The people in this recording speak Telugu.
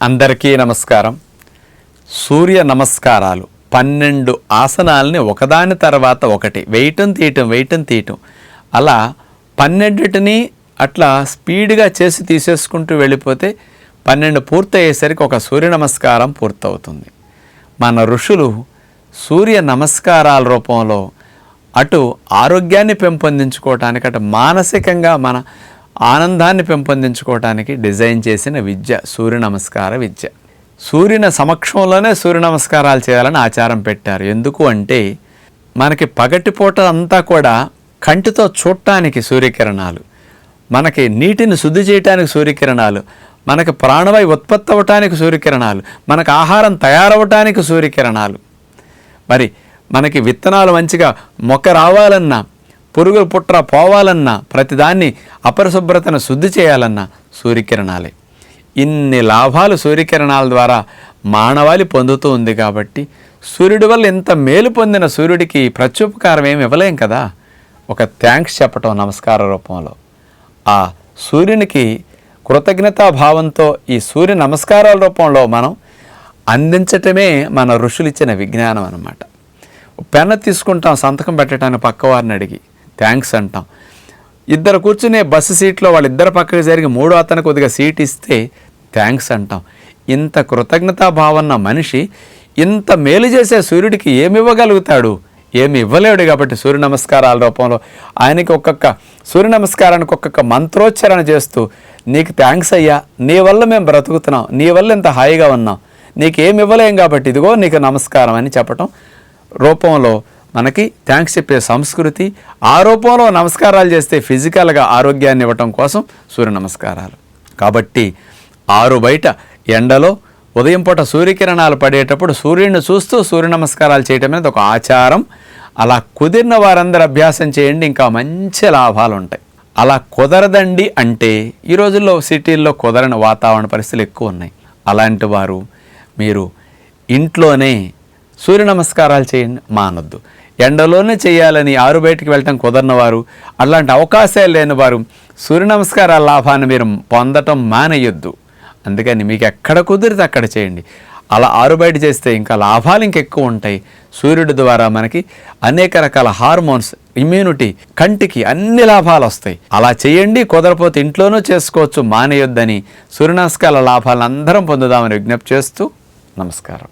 అందరికీ నమస్కారం. సూర్య నమస్కారాలు 12 ఆసనాలని ఒకదాని తర్వాత ఒకటి వేయటం తీయటం అలా 12టిని అట్లా స్పీడ్గా చేసి తీసేసుకుంటూ వెళ్ళిపోతే 12 పూర్తయ్యేసరికి ఒక సూర్య నమస్కారం పూర్తవుతుంది. మన ఋషులు సూర్య నమస్కారాల రూపంలో అటు ఆరోగ్యాన్ని పెంపొందించుకోవటానికి అటు మానసికంగా మన ఆనందాన్ని పెంపొందించుకోవటానికి డిజైన్ చేసిన విద్య సూర్య నమస్కార విద్య. సూర్యుని సమక్షంలోనే సూర్య నమస్కారాలు చేయాలని ఆచారం పెట్టారు. ఎందుకు అంటే మనకి పగటిపూట అంతా కూడా కంటితో చూడటానికి సూర్యకిరణాలు, మనకి నీటిని శుద్ధి చేయటానికి సూర్యకిరణాలు, మనకి ప్రాణవాయు ఉత్పత్తి అవ్వటానికి సూర్యకిరణాలు, మనకు ఆహారం తయారవటానికి సూర్యకిరణాలు. మరి మనకి విత్తనాలు మంచిగా మొక్క రావాలన్నా, పురుగులు పుట్ర పోవాలన్నా, ప్రతిదాన్ని అపరిశుభ్రతను శుద్ధి చేయాలన్నా సూర్యకిరణాలే. ఇన్ని లాభాలు సూర్యకిరణాల ద్వారా మానవాళి పొందుతూ ఉంది. కాబట్టి సూర్యుడి వల్ల ఎంత మేలు పొందిన సూర్యుడికి ప్రత్యుపకారం ఏమి ఇవ్వలేం కదా. ఒక థ్యాంక్స్ చెప్పటం నమస్కార రూపంలో ఆ సూర్యునికి కృతజ్ఞతాభావంతో ఈ సూర్య నమస్కారాల రూపంలో మనం అందించటమే మన ఋషులు ఇచ్చిన విజ్ఞానం అన్నమాట. పెన్ను తీసుకుంటాం సంతకం పెట్టడానికి పక్కవారిని అడిగి థ్యాంక్స్ అంటాం. ఇద్దరు కూర్చునే బస్సు సీట్లో వాళ్ళిద్దరు పక్కకి జరిగి మూడో అతనికి కొద్దిగా సీట్ ఇస్తే థ్యాంక్స్ అంటాం. ఇంత కృతజ్ఞతాభావన్న మనిషి ఇంత మేలు చేసే సూర్యుడికి ఏమి ఇవ్వగలుగుతాడు? ఏమి ఇవ్వలేడు. కాబట్టి సూర్య నమస్కారాల రూపంలో ఆయనకి ఒక్కొక్క సూర్య నమస్కారానికి ఒక్కొక్క మంత్రోచ్చారణ చేస్తూ నీకు థ్యాంక్స్ అయ్యా, నీ వల్ల మేము బ్రతుకుతున్నాం, నీ వల్ల ఇంత హాయిగా ఉన్నాం, నీకు ఏమి ఇవ్వలేం కాబట్టి ఇదిగో నీకు నమస్కారం అని చెప్పటం రూపంలో మనకి థ్యాంక్స్ చెప్పే సంస్కృతి. ఆ రూపంలో నమస్కారాలు చేస్తే ఫిజికల్గా ఆరోగ్యాన్ని ఇవ్వటం కోసం సూర్య నమస్కారాలు. కాబట్టి ఆరు బయట ఎండలో ఉదయం పూట సూర్యకిరణాలు పడేటప్పుడు సూర్యుడిని చూస్తూ సూర్య నమస్కారాలు చేయటం అనేది ఒక ఆచారం. అలా కుదిరిన వారందరూ అభ్యాసం చేయండి, ఇంకా మంచి లాభాలు ఉంటాయి. అలా కుదరదండి అంటే ఈ రోజుల్లో సిటీల్లో కుదరని వాతావరణ పరిస్థితులు ఎక్కువ ఉన్నాయి. అలాంటి వారు మీరు ఇంట్లోనే సూర్య నమస్కారాలు చేయండి, మానొద్దు. ఎండలోనే చేయాలని ఆరు బయటికి వెళ్ళటం కుదరని వారు, అలాంటి అవకాశాలు లేని వారు సూర్య నమస్కారాల లాభాన్ని మీరు పొందటం మానేయొద్దు. అందుకని మీకు ఎక్కడ కుదిరితే అక్కడ చేయండి. అలా ఆరు బయట చేస్తే ఇంకా లాభాలు ఇంకెక్కువ ఉంటాయి. సూర్యుడి ద్వారా మనకి అనేక రకాల హార్మోన్స్, ఇమ్యూనిటీ, కంటికి అన్ని లాభాలు వస్తాయి. అలా చేయండి. కుదరపోతే ఇంట్లోనూ చేసుకోవచ్చు, మానేయొద్దని సూర్య నమస్కారాల లాభాలను అందరం పొందుదామని విజ్ఞప్తి చేస్తూ నమస్కారం.